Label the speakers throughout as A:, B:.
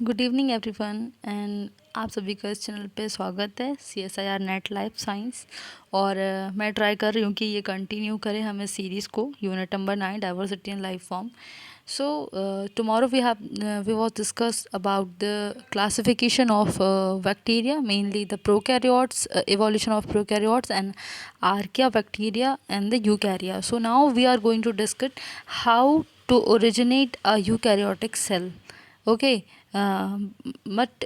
A: Good evening everyone and आप सभी का इस चैनल पे स्वागत है CSIR नेट लाइफ साइंस। और मैं ट्राई कर रही हूँ कि ये कंटिन्यू करें हमें सीरीज़ को unit number 9 diversity in life form. So tomorrow we will discuss about the classification of bacteria, mainly the prokaryotes, evolution of prokaryotes and archaea bacteria and the eukarya. So now we are going to discuss how to originate a eukaryotic cell. Okay. But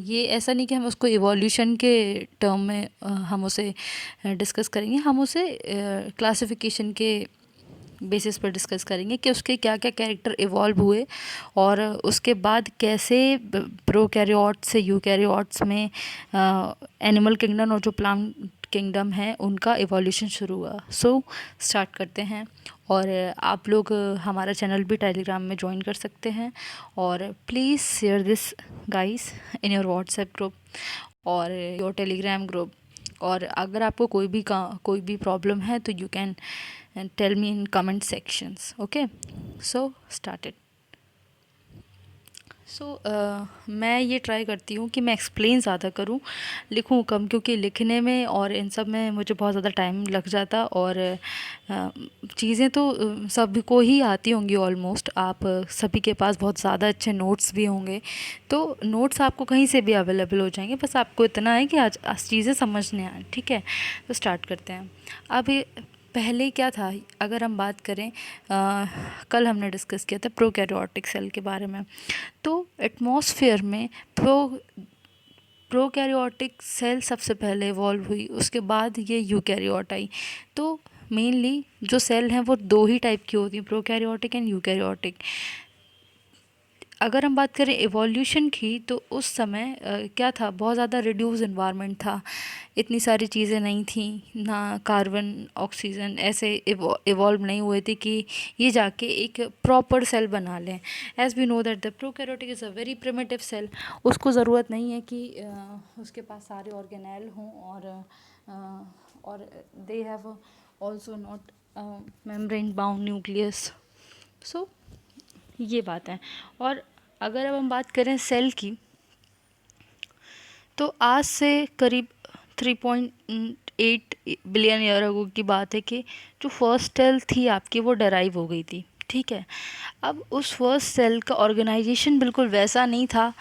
A: ये ऐसा नहीं कि हम उसको evolution के term में हम उसे डिस्कस करेंगे। हम उसे क्लासिफिकेशन के बेसिस पर डिस्कस करेंगे कि उसके क्या क्या कैरेक्टर इवॉल्व हुए और उसके बाद कैसे प्रोकैरियोट्स से यूकैरियोट्स में एनिमल किंगडम और जो प्लांट किंगडम है उनका इवोल्यूशन शुरू हुआ। सो स्टार्ट करते हैं। और आप लोग हमारा चैनल भी टेलीग्राम में ज्वाइन कर सकते हैं और please share this guys in your WhatsApp group और योर टेलीग्राम ग्रुप। और अगर आपको कोई भी प्रॉब्लम है तो you can tell me in comment sections. Okay, so started. मैं ये ट्राई करती हूँ कि मैं एक्सप्लेन ज़्यादा करूँ, लिखूँ कम, क्योंकि लिखने में और इन सब में मुझे बहुत ज़्यादा टाइम लग जाता। और चीज़ें तो सभी को ही आती होंगी ऑलमोस्ट। आप सभी के पास बहुत ज़्यादा अच्छे नोट्स भी होंगे, तो नोट्स आपको कहीं से भी अवेलेबल हो जाएंगे। बस आपको इतना है कि आज चीज़ें समझने आए। ठीक है, तो स्टार्ट करते हैं। अब पहले क्या था, अगर हम बात करें कल हमने डिस्कस किया था प्रोकैरियोटिक सेल के बारे में। तो एटमॉस्फेयर में प्रोकैरियोटिक सेल सबसे पहले इवॉल्व हुई, उसके बाद ये यूकैरियोट आई। तो मेनली जो सेल हैं वो दो ही टाइप की होती हैं, प्रोकैरियोटिक एंड यूकैरियोटिक। अगर हम बात करें इवोल्यूशन की, तो उस समय क्या था, बहुत ज़्यादा रिड्यूस इन्वायरमेंट था, इतनी सारी चीज़ें नहीं थी, ना कार्बन ऑक्सीजन ऐसे इवॉल्व नहीं हुए थे कि ये जाके एक प्रॉपर सेल बना लें। As we know that the prokaryotic is a very primitive cell. उसको ज़रूरत नहीं है कि उसके पास सारे ऑर्गेनेल हों और they have also not membrane bound nucleus. So ये बात है। और अगर अब हम बात करें सेल की, तो आज से करीब 3.8 बिलियन ईयर अगो की बात है कि जो फर्स्ट सेल थी आपकी वो डराइव हो गई थी। ठीक है, अब उस फर्स्ट सेल का ऑर्गेनाइजेशन बिल्कुल वैसा नहीं था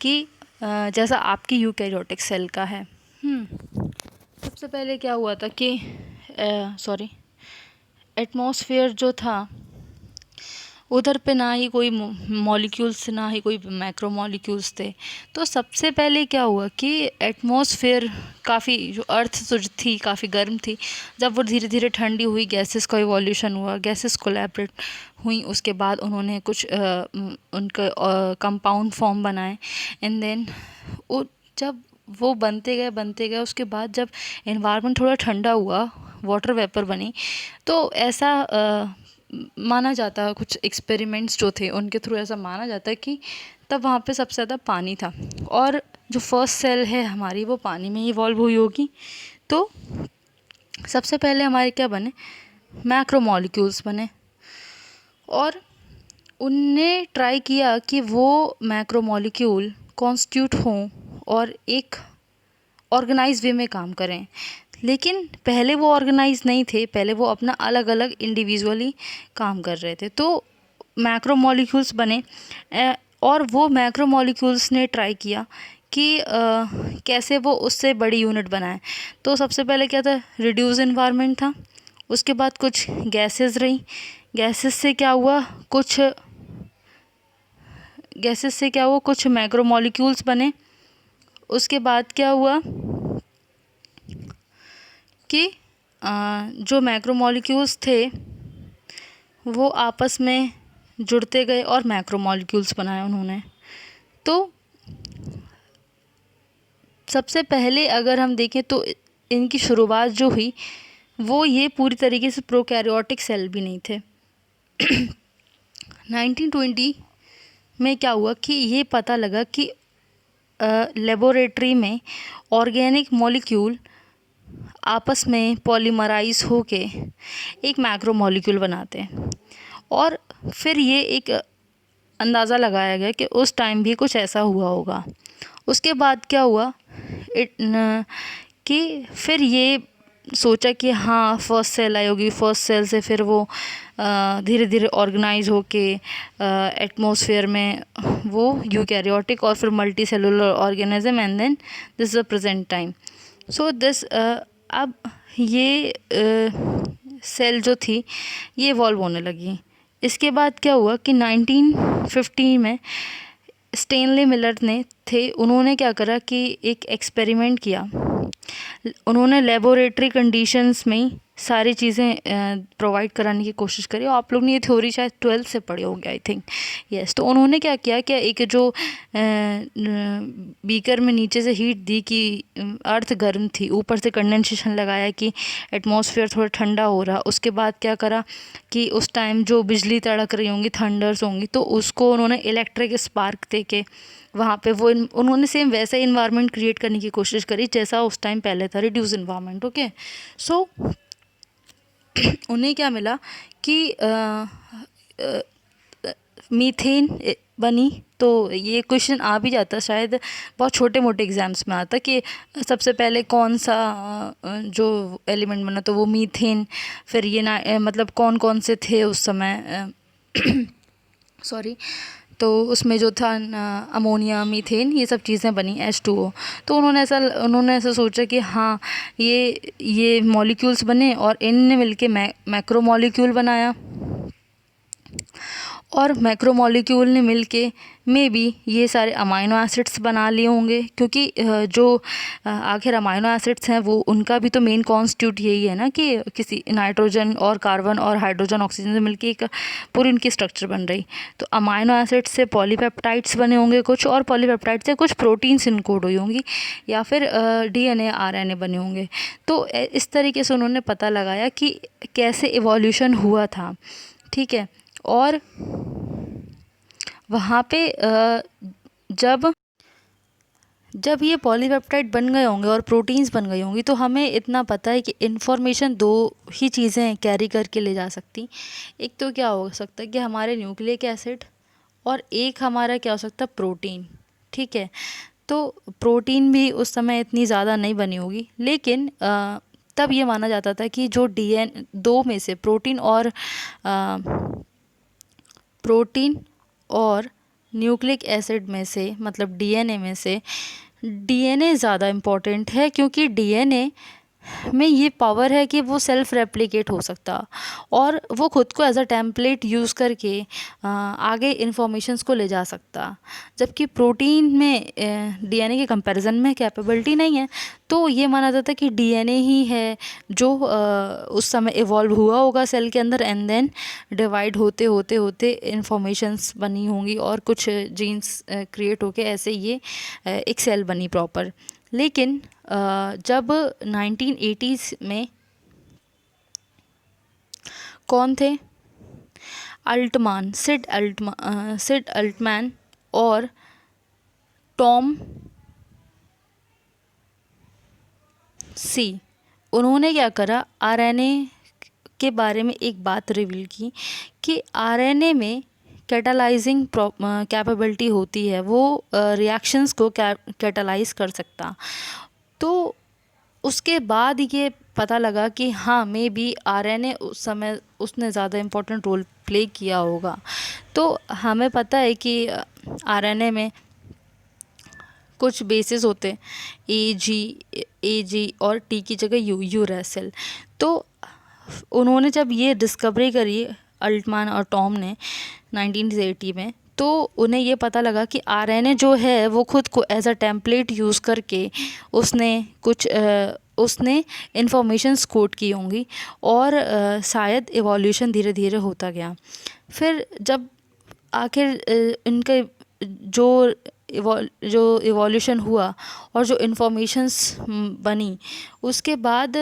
A: कि जैसा आपकी यूकैरियोटिक सेल का है। सबसे पहले क्या हुआ था कि एटमॉस्फेयर जो था उधर पे ना ही कोई मॉलिक्यूल्स, ना ही कोई मैक्रो मॉलिक्यूल्स थे। तो सबसे पहले क्या हुआ कि एटमॉस्फेयर काफ़ी, जो अर्थ जो थी काफ़ी गर्म थी, जब वो धीरे धीरे ठंडी हुई, गैसेस का इवोल्यूशन हुआ, गैसेस कोलैबोरेट हुई, उसके बाद उन्होंने कुछ उनका कंपाउंड फॉर्म बनाए। एंड देन जब वो बनते गए उसके बाद जब एनवायरनमेंट थोड़ा ठंडा हुआ, वाटर वेपर बनी, तो ऐसा माना जाता है, कुछ एक्सपेरिमेंट्स जो थे उनके थ्रू ऐसा माना जाता है कि तब वहाँ पे सबसे ज़्यादा पानी था और जो फर्स्ट सेल है हमारी वो पानी में इवॉल्व हुई होगी। तो सबसे पहले हमारे क्या बने, मैक्रो मॉलिक्यूल्स बने। और उनने ट्राई किया कि वो मैक्रो मॉलिक्यूल कॉन्स्टिट्यूट हों और एक ऑर्गेनाइज वे में काम करें। लेकिन पहले वो ऑर्गेनाइज नहीं थे, पहले वो अपना अलग अलग इंडिविजुअली काम कर रहे थे। तो मैक्रो मॉलिक्यूल्स बने और वो मैक्रो मॉलिक्यूल्स ने ट्राई किया कि कैसे वो उससे बड़ी यूनिट बनाएं। तो सबसे पहले क्या था, रिड्यूस इन्वायरमेंट था, उसके बाद कुछ गैसेस रही, गैसेस से क्या हुआ, कुछ मैक्रो मॉलिक्यूल्स बने। उसके बाद क्या हुआ कि जो मैक्रोमॉलिक्यूल्स थे वो आपस में जुड़ते गए और मैक्रोमॉलिक्यूल्स बनाए उन्होंने। तो सबसे पहले अगर हम देखें तो इनकी शुरुआत जो हुई वो ये पूरी तरीके से प्रोकैरियोटिक सेल भी नहीं थे। 1920 में क्या हुआ कि ये पता लगा कि लेबोरेटरी में ऑर्गेनिक मॉलिक्यूल आपस में पॉलीमराइज होके एक मैक्रो मॉलिक्यूल बनाते हैं। और फिर ये एक अंदाज़ा लगाया गया कि उस टाइम भी कुछ ऐसा हुआ होगा। उसके बाद क्या हुआ कि फिर ये सोचा कि हाँ फर्स्ट सेल आई होगी, फर्स्ट सेल से फिर वो धीरे धीरे ऑर्गेनाइज होके एटमॉस्फेयर में वो यूकैरियोटिक और फिर multicellular organism and then this is the present time. So this अब ये सेल जो थी ये इवॉल्व होने लगी। इसके बाद क्या हुआ कि 1950 में स्टेनली मिलर उन्होंने क्या करा कि एक एक्सपेरिमेंट किया। उन्होंने लेबोरेटरी कंडीशंस में ही सारी चीज़ें प्रोवाइड कराने की कोशिश करी। और आप लोग ने ये थ्योरी शायद 12th से पढ़े होंगे आई थिंक, यस। तो उन्होंने क्या किया कि एक जो बीकर में नीचे से हीट दी कि अर्थ गर्म थी, ऊपर से कंडेंसेशन लगाया कि एटमॉस्फेयर थोड़ा ठंडा हो रहा। उसके बाद क्या करा कि उस टाइम जो बिजली तड़क रही होंगी, थंडर्स होंगी, तो उसको उन्होंने इलेक्ट्रिक स्पार्क दे के वहाँ पे वो उन्होंने सेम वैसा इन्वायरमेंट क्रिएट करने की कोशिश करी जैसा उस टाइम पहले था, रिड्यूस इन्वायरमेंट। ओके, सो उन्हें क्या मिला कि मीथेन बनी। तो ये क्वेश्चन आ भी जाता शायद, बहुत छोटे मोटे एग्जाम्स में आता कि सबसे पहले कौन सा जो एलिमेंट बना, तो वो मीथेन। फिर ये मतलब कौन कौन से थे उस समय सॉरी, तो उसमें जो था अमोनिया, मीथेन, ये सब चीज़ें बनी H2O। तो उन्होंने ऐसा सोचा कि हाँ ये मॉलिक्यूल्स बने और इनने मिलके मैक्रो मॉलिक्यूल बनाया। और मैक्रो मॉलिक्यूल ने मिलके मे बी ये सारे अमाइनो एसिड्स बना लिए होंगे, क्योंकि जो आखिर अमाइनो एसिड्स हैं वो उनका भी तो मेन कॉन्स्टिट्यूट यही है ना कि किसी नाइट्रोजन और कार्बन और हाइड्रोजन ऑक्सीजन से मिलके एक पूरी इनकी स्ट्रक्चर बन रही। तो अमाइनो एसिड्स से पॉलीपेप्टाइड्स बने होंगे कुछ, और पॉलीपेप्टाइड से कुछ प्रोटीन्स इनकोड हुई होंगी, या फिर DNA RNA बने होंगे। तो इस तरीके से उन्होंने पता लगाया कि कैसे इवोल्यूशन हुआ था, ठीक है। और वहाँ पे जब ये पॉलीपेप्टाइड बन गए होंगे और प्रोटीन्स बन गई होंगी, तो हमें इतना पता है कि इन्फॉर्मेशन दो ही चीज़ें कैरी करके ले जा सकती। एक तो क्या हो सकता है कि हमारे न्यूक्लिक एसिड, और एक हमारा क्या हो सकता है प्रोटीन, ठीक है। तो प्रोटीन भी उस समय इतनी ज़्यादा नहीं बनी होगी, लेकिन तब ये माना जाता था कि जो DNA दो में से प्रोटीन और न्यूक्लिक एसिड में से, मतलब DNA में से DNA ज़्यादा इम्पॉर्टेंट है, क्योंकि DNA में ये पावर है कि वो सेल्फ रेप्लिकेट हो सकता, और वो खुद को एज अ टेम्पलेट यूज़ करके आगे इन्फॉर्मेशंस को ले जा सकता। जबकि प्रोटीन में DNA के कंपैरिजन में कैपेबिलिटी नहीं है। तो ये माना जाता है कि DNA ही है जो उस समय इवॉल्व हुआ होगा सेल के अंदर, एंड देन डिवाइड होते होते होते इन्फॉर्मेशंस बनी होंगी और कुछ जीन्स क्रिएट होके ऐसे ये एक सेल बनी प्रॉपर। लेकिन जब 1980s में कौन थे, सिड अल्टमैन और टॉम सी, उन्होंने क्या करा, RNA के बारे में एक बात रिवील की कि RNA में कैटालाइजिंग कैपेबिलिटी होती है, वो रिएक्शंस को कैटालाइज कर सकता। तो उसके बाद ये पता लगा कि हाँ मे बी RNA उस समय उसने ज़्यादा इम्पोर्टेंट रोल प्ले किया होगा। तो हमें पता है कि RNA में कुछ बेसिस होते हैं, AG और T की जगह यूरेसिल। तो उन्होंने जब ये डिस्कवरी करी अल्टमैन और टॉम ने 1980 में, तो उन्हें ये पता लगा कि RNA जो है वो खुद को एज अ टेम्पलेट यूज़ करके उसने इन्फॉर्मेशंस कोड की होंगी, और शायद इवोल्यूशन धीरे धीरे होता गया। फिर जब आखिर इनके जो इवोल्यूशन हुआ और जो इन्फॉर्मेशंस बनी, उसके बाद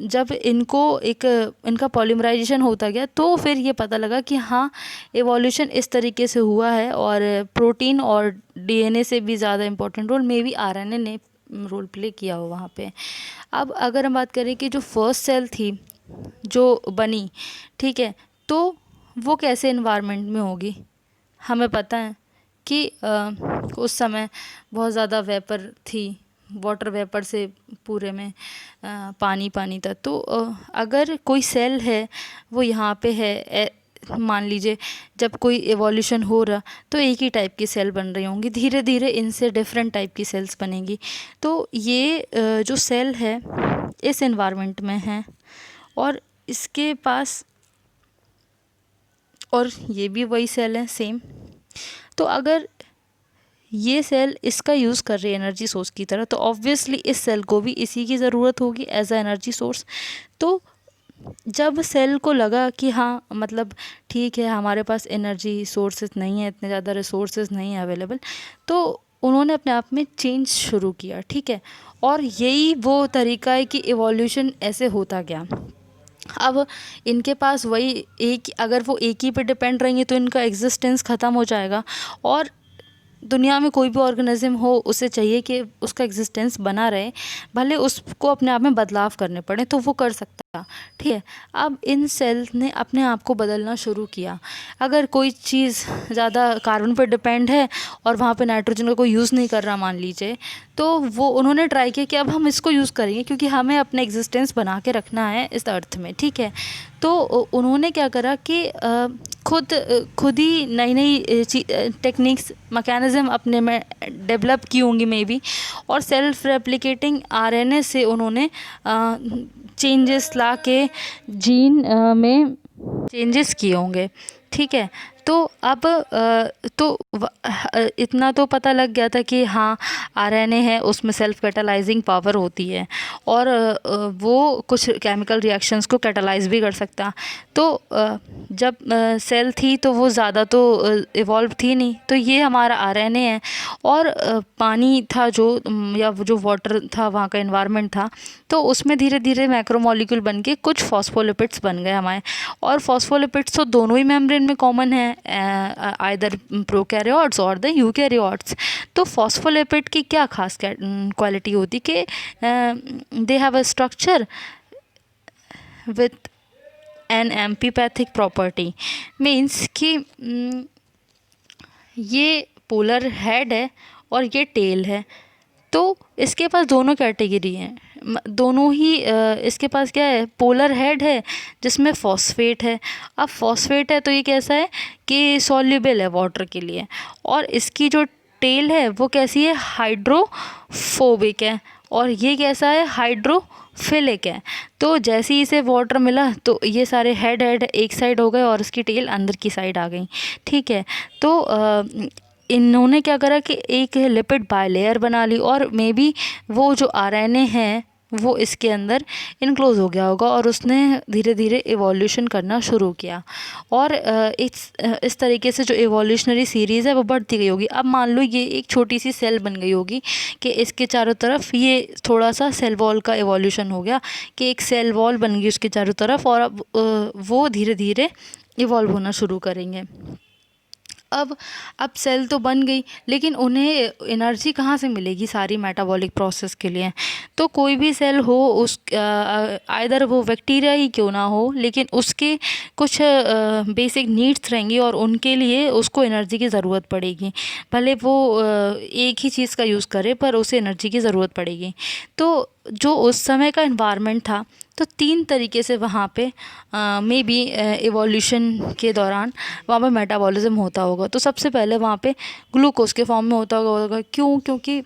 A: जब इनका पॉलीमराइजेशन होता गया, तो फिर ये पता लगा कि हाँ इवोल्यूशन इस तरीके से हुआ है, और प्रोटीन और DNA से भी ज़्यादा important role maybe RNA ने रोल प्ले किया हो वहाँ पे। अब अगर हम बात करें कि जो फर्स्ट सेल थी जो बनी, ठीक है, तो वो कैसे इन्वायरमेंट में होगी, हमें पता है कि उस समय बहुत ज़्यादा वेपर थी, वाटर वेपर से पूरे में पानी पानी था। तो अगर कोई सेल है वो यहाँ पे है, मान लीजिए जब कोई एवोल्यूशन हो रहा तो एक ही टाइप की सेल बन रही होंगी, धीरे धीरे इनसे डिफरेंट टाइप की सेल्स बनेंगी। तो ये जो सेल है इस एनवायरनमेंट में है और इसके पास, और ये भी वही सेल है सेम। तो अगर ये सेल इसका यूज़ कर रही है एनर्जी सोर्स की तरह, तो ऑब्वियसली इस सेल को भी इसी की ज़रूरत होगी एज अ एनर्जी सोर्स। तो जब सेल को लगा कि हाँ मतलब ठीक है हमारे पास एनर्जी सोर्सेज नहीं है, इतने ज़्यादा रिसोर्सेज नहीं है अवेलेबल, तो उन्होंने अपने आप में चेंज शुरू किया, ठीक है। और यही वो तरीका है कि इवोल्यूशन ऐसे होता गया। अब इनके पास वही एक, अगर वो एक ही पे डिपेंड रहेंगे तो इनका एग्जिस्टेंस ख़त्म हो जाएगा। और दुनिया में कोई भी ऑर्गेनिज्म हो उसे चाहिए कि उसका एग्जिस्टेंस बना रहे, भले उसको अपने आप में बदलाव करने पड़े तो वो कर सकता, ठीक है। अब इन सेल्स ने अपने आप को बदलना शुरू किया। अगर कोई चीज़ ज़्यादा कार्बन पर डिपेंड है और वहाँ पे नाइट्रोजन का कोई यूज़ नहीं कर रहा मान लीजिए, तो वो उन्होंने ट्राई किया कि अब हम इसको यूज़ करेंगे क्योंकि हमें अपना एग्जिस्टेंस बना के रखना है इस अर्थ में, ठीक है। तो उन्होंने क्या करा कि खुद ही नई नई टेक्निक्स मैकेनिज़्म अपने में डेवलप की होंगी मे बी, और सेल्फ रेप्लिकेटिंग आरएनए से उन्होंने चेंजेस ला के जीन में चेंजेस किए होंगे, ठीक है। तो अब इतना तो पता लग गया था कि हाँ आरएनए है उसमें सेल्फ कैटालाइजिंग पावर होती है और वो कुछ केमिकल रिएक्शंस को कैटालाइज भी कर सकता। तो जब सेल थी तो वो ज़्यादा तो इवॉल्व थी नहीं, तो ये हमारा आरएनए है। और पानी था जो या जो वाटर था वहाँ का एनवायरनमेंट था, तो उसमें धीरे धीरे मैक्रोमोलिक्यूल बन के कुछ फॉस्फोलिपिड्स बन गए हमारे। और फॉस्फोलिपिड्स तो दोनों ही मेम्ब्रेन में कॉमन है, आइदर प्रोकैरियोट्स और द यूकैरियोट्स। तो फॉस्फोलिपिड की क्या खास क्वालिटी होती कि they have a structure with an amphipathic property, means कि ये पोलर हेड है और ये टेल है। तो इसके पास दोनों कैटेगरी हैं, दोनों ही इसके पास क्या है, पोलर हेड है जिसमें फॉस्फेट है। अब फॉस्फेट है तो ये कैसा है कि सॉल्युबल है वाटर के लिए, और इसकी जो टेल है वो कैसी है, हाइड्रोफोबिक है, और ये कैसा है, हाइड्रोफिलिक है। तो जैसे ही इसे वाटर मिला तो ये सारे हेड एक साइड हो गए और इसकी टेल अंदर की साइड आ गई, ठीक है। तो इन्होंने क्या करा कि एक लिपिड बायलेयर बना ली, और मे बी वो जो आरएनए है वो इसके अंदर इनक्लोज हो गया होगा और उसने धीरे धीरे इवोल्यूशन करना शुरू किया। और इस तरीके से जो इवोल्यूशनरी सीरीज़ है वो बढ़ती गई होगी। अब मान लो ये एक छोटी सी सेल बन गई होगी कि इसके चारों तरफ ये थोड़ा सा सेल वॉल का इवोल्यूशन हो गया कि एक सेल वॉल बन गई उसके चारों तरफ, और अब वो धीरे धीरे इवॉल्व होना शुरू करेंगे। अब सेल तो बन गई, लेकिन उन्हें एनर्जी कहाँ से मिलेगी सारी मेटाबॉलिक प्रोसेस के लिए। तो कोई भी सेल हो उस आइदर वो बैक्टीरिया ही क्यों ना हो, लेकिन उसके कुछ बेसिक नीड्स रहेंगी और उनके लिए उसको एनर्जी की ज़रूरत पड़ेगी। भले वो एक ही चीज़ का यूज़ करे पर उसे एनर्जी की ज़रूरत पड़ेगी। तो जो उस समय का एनवायरनमेंट था, तो 3 तरीके से वहाँ पे मे बी इवोल्यूशन के दौरान वहाँ पे मेटाबॉलिज्म होता होगा। तो सबसे पहले वहाँ पे ग्लूकोज के फॉर्म में होता होगा। क्यों? क्योंकि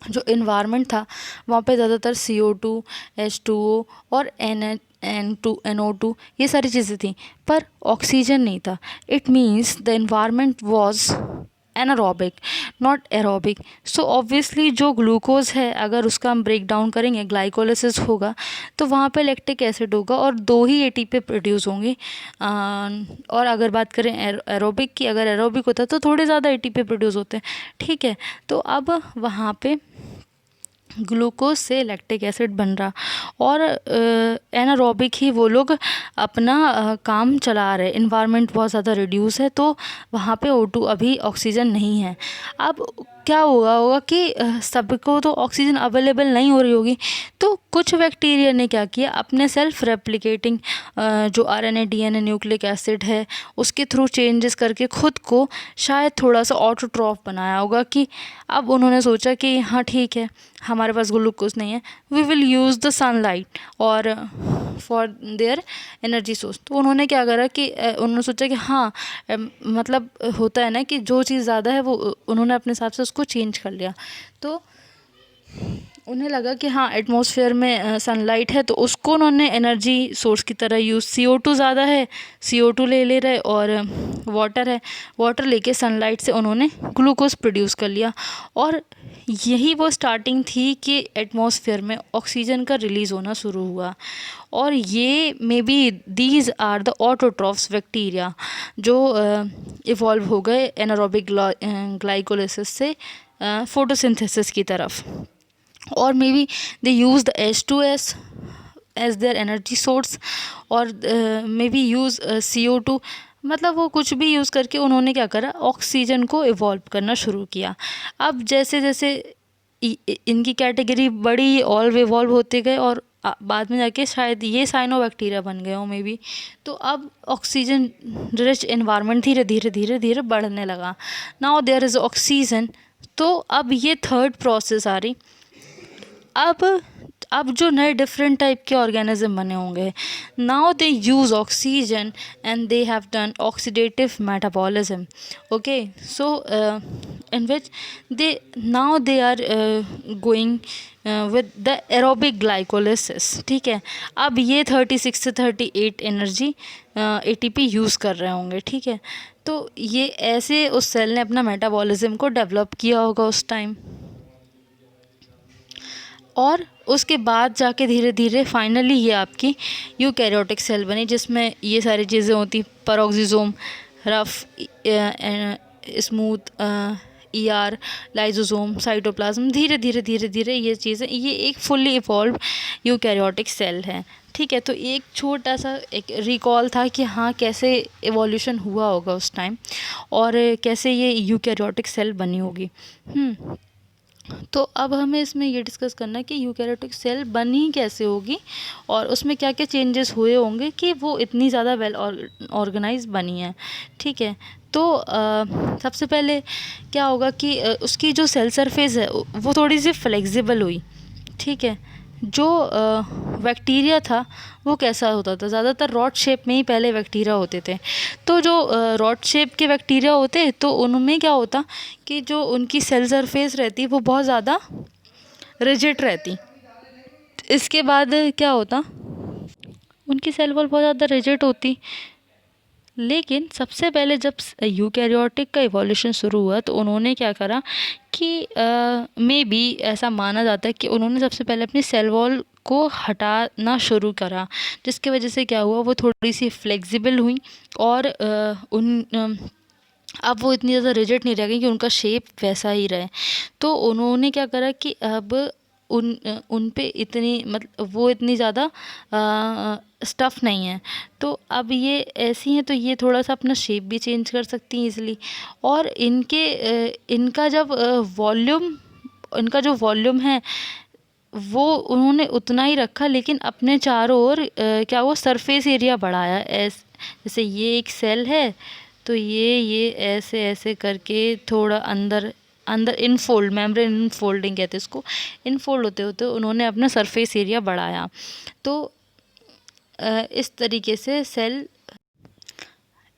A: जो इन्वायरमेंट था वहाँ पे ज़्यादातर CO2, H2O और NO2 ये सारी चीज़ें थी, पर ऑक्सीजन नहीं था। It means the environment was anaerobic not aerobic. So obviously जो ग्लूकोज है अगर उसका हम ब्रेक डाउन करेंगे, ग्लाइकोलिसिस होगा, तो वहाँ पे लैक्टिक एसिड होगा और 2 ही ATP प्रोड्यूस होंगे। और अगर बात करें एरोबिक की, अगर एरोबिक होता तो थोड़े ज़्यादा ATP प्रोड्यूस होते हैं, ठीक है। तो अब वहाँ पे ग्लूकोज से लैक्टिक एसिड बन रहा, और एनारोबिक ही वो लोग अपना काम चला रहे। इन्वायरमेंट बहुत ज़्यादा रिड्यूस है तो वहाँ पे O2 अभी ऑक्सीजन नहीं है। अब क्या होगा कि सबको तो ऑक्सीजन अवेलेबल नहीं हो रही होगी, तो कुछ बैक्टीरिया ने क्या किया, अपने सेल्फ रेप्लिकेटिंग जो आरएनए डीएनए न्यूक्लिक एसिड है उसके थ्रू चेंजेस करके खुद को शायद थोड़ा सा ऑटोट्रॉफ बनाया होगा। कि अब उन्होंने सोचा कि हाँ ठीक है, हमारे पास ग्लूकोज नहीं है, we will use the sunlight और फॉर देयर एनर्जी सोर्स। तो उन्होंने क्या करा कि उन्होंने सोचा कि हाँ मतलब होता है ना कि जो चीज़ ज़्यादा है वो उन्होंने अपने हिसाब से उसको चेंज कर लिया। तो उन्हें लगा कि हाँ एटमॉस्फेयर में सनलाइट है, तो उसको उन्होंने एनर्जी सोर्स की तरह यूज़, CO2 ज़्यादा है, CO2 ले रहे और वाटर है, वाटर लेके सनलाइट से उन्होंने ग्लूकोज प्रोड्यूस कर लिया। और यही वो स्टार्टिंग थी कि एटमॉस्फेयर में ऑक्सीजन का रिलीज़ होना शुरू हुआ। और ये maybe these are the autotrophs bacteria जो इवॉल्व हो गए एनारोबिक ग्लाइकोलिसिस से फोटोसिंथेसिस की तरफ। और maybe they use the H2S as their energy source और मे बी यूज़ CO2, मतलब वो कुछ भी यूज़ करके उन्होंने क्या करा, ऑक्सीजन को इवॉल्व करना शुरू किया। अब जैसे जैसे इनकी कैटेगरी बड़ी और इवॉल्व होते गए और बाद में जाके शायद ये साइनोबैक्टीरिया बन गए हो मे बी। तो अब ऑक्सीजन रिच एनवायरनमेंट धीरे धीरे धीरे धीरे बढ़ने लगा। Now there is oxygen. तो अब ये थर्ड प्रोसेस आ रही। अब जो नए डिफरेंट टाइप के ऑर्गेनिज्म बने होंगे, now they use oxygen and they have done oxidative metabolism. Okay, so in which they are going with the aerobic glycolysis. ठीक है, अब ये 36 से 38 एनर्जी ATP यूज़ कर रहे होंगे। ठीक है, तो ये ऐसे उस सेल ने अपना मेटाबॉलिज्म को डेवलप किया होगा उस टाइम, और उसके बाद जाके धीरे धीरे फाइनली ये आपकी यूकैरियोटिक सेल बनी, जिसमें ये सारी चीज़ें होती, peroxisome, rough, smooth, ER, lysosome, cytoplasm. धीरे धीरे धीरे धीरे ये चीज़ें, ये एक फुल्ली इवॉल्व यूकैरियोटिक सेल है। ठीक है, तो एक छोटा सा एक रिकॉल था कि हाँ कैसे एवोल्यूशन हुआ होगा उस टाइम और कैसे ये यूकैरियोटिक सेल बनी होगी। तो अब हमें इसमें ये डिस्कस करना है कि यूकैरियोटिक सेल बनी कैसे होगी और उसमें क्या क्या चेंजेस हुए होंगे कि वो इतनी ज़्यादा वेल ऑर्गेनाइज बनी है। ठीक है, तो सबसे पहले क्या होगा कि उसकी जो सेल सरफेस है वो थोड़ी सी फ्लेक्सिबल हुई। ठीक है, जो बैक्टीरिया था वो कैसा होता था, ज़्यादातर रॉड शेप में ही पहले बैक्टीरिया होते थे। तो जो रॉड शेप के बैक्टीरिया होते तो उनमें क्या होता कि जो उनकी सेल सरफेस रहती वो बहुत ज़्यादा रिजिड रहती। इसके बाद क्या होता, उनकी सेल वॉल बहुत ज़्यादा रिजिड होती। लेकिन सबसे पहले जब यूकैरियोटिक का इवोल्यूशन शुरू हुआ तो उन्होंने क्या करा कि मे बी ऐसा माना जाता है कि उन्होंने सबसे पहले अपनी सेल वॉल को हटाना शुरू करा, जिसकी वजह से क्या हुआ, वो थोड़ी सी फ्लेक्सिबल हुई और अब वो इतनी ज़्यादा रिजिड नहीं रह गई कि उनका शेप वैसा ही रहे। तो उन्होंने क्या करा कि अब उन पे इतनी मतलब वो इतनी ज़्यादा स्टफ़ नहीं है, तो अब ये ऐसी हैं तो ये थोड़ा सा अपना शेप भी चेंज कर सकती हैं ईज़िली। और इनका जो वॉल्यूम है वो उन्होंने उतना ही रखा, लेकिन अपने चारों ओर क्या वो सरफेस एरिया बढ़ाया। जैसे ये एक सेल है तो ये ऐसे ऐसे करके थोड़ा अंदर इनफोल्ड, मेम्ब्रेन इनफोल्डिंग कहते हैं इसको, इनफोल्ड होते होते उन्होंने अपना सरफेस एरिया बढ़ाया। तो इस तरीके से सेल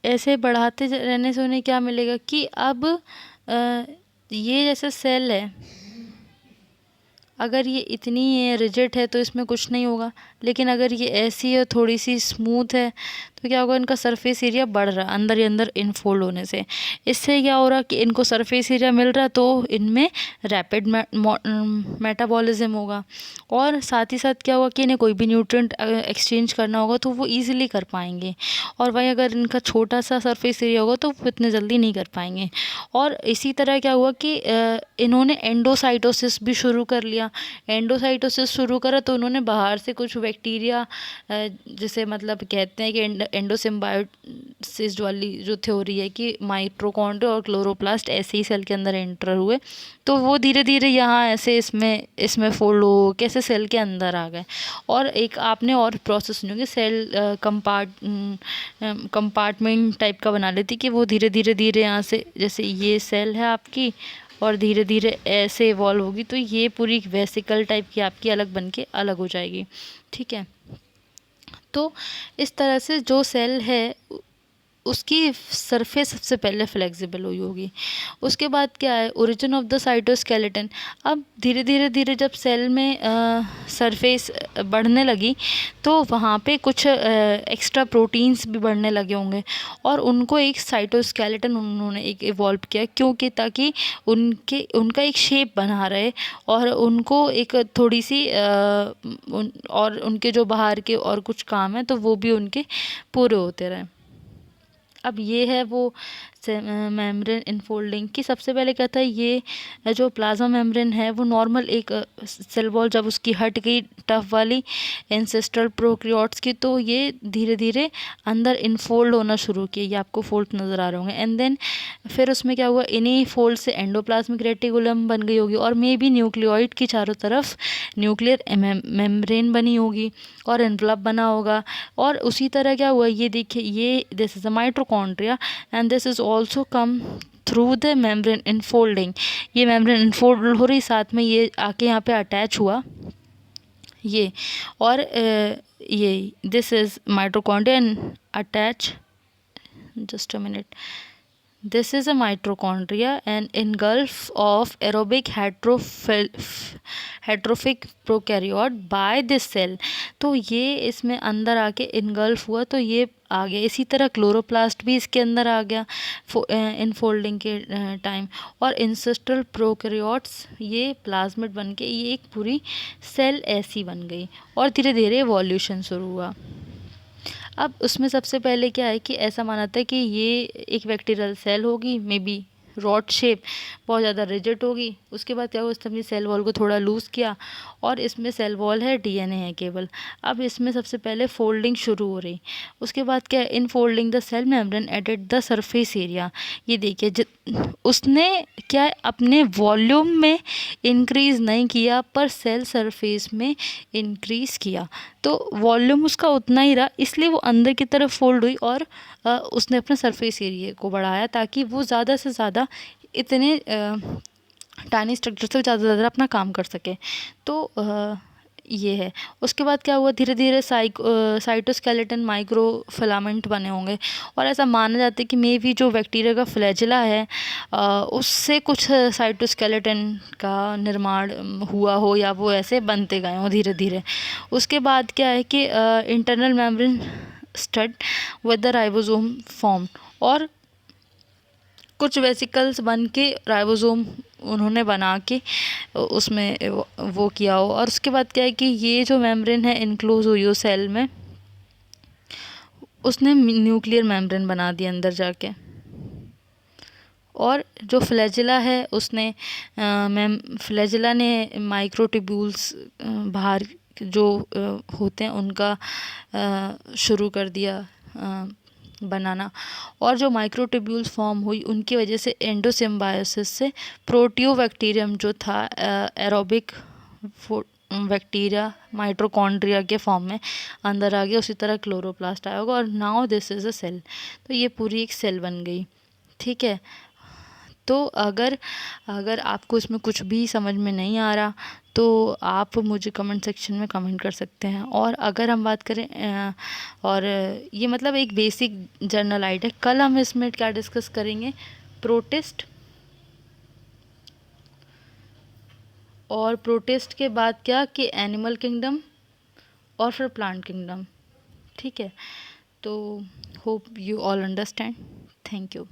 A: ऐसे बढ़ाते रहने से उन्हें क्या मिलेगा कि अब ये जैसे सेल है, अगर ये इतनी रिजिड है तो इसमें कुछ नहीं होगा, लेकिन अगर ये ऐसी है थोड़ी सी स्मूथ है तो क्या होगा, इनका सरफेस एरिया बढ़ रहा है अंदर ही अंदर इनफोल्ड होने से। इससे क्या हो रहा कि इनको सरफेस एरिया मिल रहा है तो इनमें रैपिड मेटाबॉलिज्म होगा, और साथ ही साथ क्या होगा कि इन्हें कोई भी न्यूट्रिएंट एक्सचेंज करना होगा तो वो ईजिली कर पाएंगे। और वहीं अगर इनका छोटा सा सरफेस एरिया होगा तो वो इतने जल्दी नहीं कर पाएंगे। और इसी तरह क्या हुआ कि इन्होंने एंडोसाइटोसिस भी शुरू कर लिया। एंडोसाइटोसिस शुरू करा तो उन्होंने बाहर से कुछ बैक्टीरिया, जैसे मतलब कहते हैं कि एंडोसिम्बायोसिस वाली जो थ्योरी है कि माइटोकॉन्ड्रिया और क्लोरोप्लास्ट ऐसे ही सेल के अंदर एंटर हुए, तो वो धीरे धीरे यहाँ ऐसे इसमें फोल्ड हो कैसे सेल के अंदर आ गए। और एक आपने और प्रोसेस सुनी होगी, सेल कंपार्टमेंट टाइप का बना लेती कि वो धीरे धीरे यहाँ से, जैसे ये सेल है आपकी और धीरे धीरे ऐसे इवॉल्व होगी, तो ये पूरी वेसिकल टाइप की आपकी अलग बन के अलग हो जाएगी। ठीक है, तो इस तरह से जो सेल है उसकी सरफेस सबसे पहले फ्लेक्सिबल हुई होगी। उसके बाद क्या है, ओरिजिन ऑफ द साइटोस्केलेटन। अब धीरे धीरे जब सेल में सरफेस बढ़ने लगी तो वहाँ पे कुछ एक्स्ट्रा प्रोटीन्स भी बढ़ने लगे होंगे और उनको एक साइटोस्केलेटन उन्होंने एक इवॉल्व किया, क्योंकि ताकि उनका एक शेप बना रहे और उनको एक थोड़ी सी और उनके जो बाहर के और कुछ काम है तो वो भी उनके पूरे होते रहे। अब ये है वो मेम्ब्रेन इनफोल्डिंग की। सबसे पहले क्या था, ये जो प्लाज्मा मेम्ब्रेन है वो नॉर्मल एक सेल वॉल जब उसकी हट गई टफ वाली एंसेस्ट्रल प्रोकैरियोट्स की, तो ये धीरे धीरे अंदर इनफोल्ड होना शुरू किया। ये आपको फोल्ड नज़र आ रहे होंगे। एंड देन फिर उसमें क्या हुआ, इन्हीं फोल्ड से एंडोप्लाज्मिक रेटिकुलम बन गई होगी और मे बी न्यूक्लियोइड की चारों तरफ न्यूक्लियर मेम्ब्रेन बनी होगी और एनवलप बना होगा। और उसी तरह क्या हुआ, ये देखिए, ये this is a mitochondria and this is also come through the membrane infolding. ये मेम्ब्रेन इनफोल्ड हो रही, साथ में ये आके यहाँ पे अटैच हुआ ये, और ये this is mitochondria and attach, just a minute, this is a mitochondria and engulf of aerobic heterophic prokaryote by this cell। तो ये इसमें अंदर आके इनगल्फ हुआ तो ये आ गया। इसी तरह क्लोरोप्लास्ट भी इसके अंदर आ गया इनफोल्डिंग के टाइम। और इंसेस्ट्रल प्रोकैरियोट्स ये प्लाज्मिड बन के ये एक पूरी सेल ऐसी बन गई और धीरे धीरे इवोल्यूशन शुरू हुआ। अब उसमें सबसे पहले क्या है कि ऐसा माना था कि ये एक बैक्टीरियल सेल होगी, मे बी रॉड शेप, बहुत ज़्यादा रिजिड होगी। उसके बाद क्या हुआ, उसने अपनी सेल वॉल को थोड़ा लूज़ किया और इसमें सेल वॉल है, डीएनए है केवल। अब इसमें सबसे पहले फोल्डिंग शुरू हो रही। उसके बाद क्या है, in folding the cell membrane added the surface area. ये देखिए, उसने क्या है, अपने वॉल्यूम में इंक्रीज़ नहीं किया पर सेल सरफेस में इंक्रीज़ किया, तो वॉल्यूम उसका उतना ही रहा, इसलिए वो अंदर की तरफ फोल्ड हुई और उसने अपने सरफेस एरिया को बढ़ाया ताकि वो ज़्यादा से ज़्यादा इतने टाइनी स्ट्रक्चर से ज़्यादा से ज़्यादा अपना काम कर सके। तो ये है। उसके बाद क्या हुआ, धीरे धीरे साइटोस्केलेटन माइक्रो फिलामेंट बने होंगे और ऐसा माना जाता है कि मे भी जो बैक्टीरिया का फ्लैजिला है उससे कुछ साइटोस्केलेटन का निर्माण हुआ हो या वो ऐसे बनते गए हों धीरे धीरे। उसके बाद क्या है कि internal membrane stud with the ribosome form, और कुछ वेसिकल्स बन के राइबोसोम उन्होंने बना के उसमें वो किया हो। और उसके बाद क्या है कि ये जो मेम्ब्रेन है इनक्लोज हुई हो सेल में, उसने न्यूक्लियर मेम्ब्रेन बना दिया अंदर जाके। और जो फ्लैजिला है उसने फ्लैजिला ने माइक्रोट्यूब्यूल्स बाहर जो होते हैं उनका शुरू कर दिया बनाना। और जो माइक्रोट्यूब्यूल्स फॉर्म हुई उनकी वजह से एंडोसिम्बायोसिस से प्रोटियोबैक्टीरियम जो था एरोबिक बैक्टीरिया माइटोकॉन्ड्रिया के फॉर्म में अंदर आ गया। उसी तरह क्लोरोप्लास्ट आया होगा और now this is a cell, तो ये पूरी एक सेल बन गई। ठीक है, तो अगर आपको इसमें कुछ भी समझ में नहीं आ रहा तो आप मुझे कमेंट सेक्शन में कमेंट कर सकते हैं। और अगर हम बात करें और ये मतलब एक बेसिक जनरल आइडिया, कल हम इसमें क्या डिस्कस करेंगे, प्रोटिस्ट, और प्रोटिस्ट के बाद क्या कि एनिमल किंगडम और फिर प्लांट किंगडम। ठीक है, तो hope you all understand. Thank you.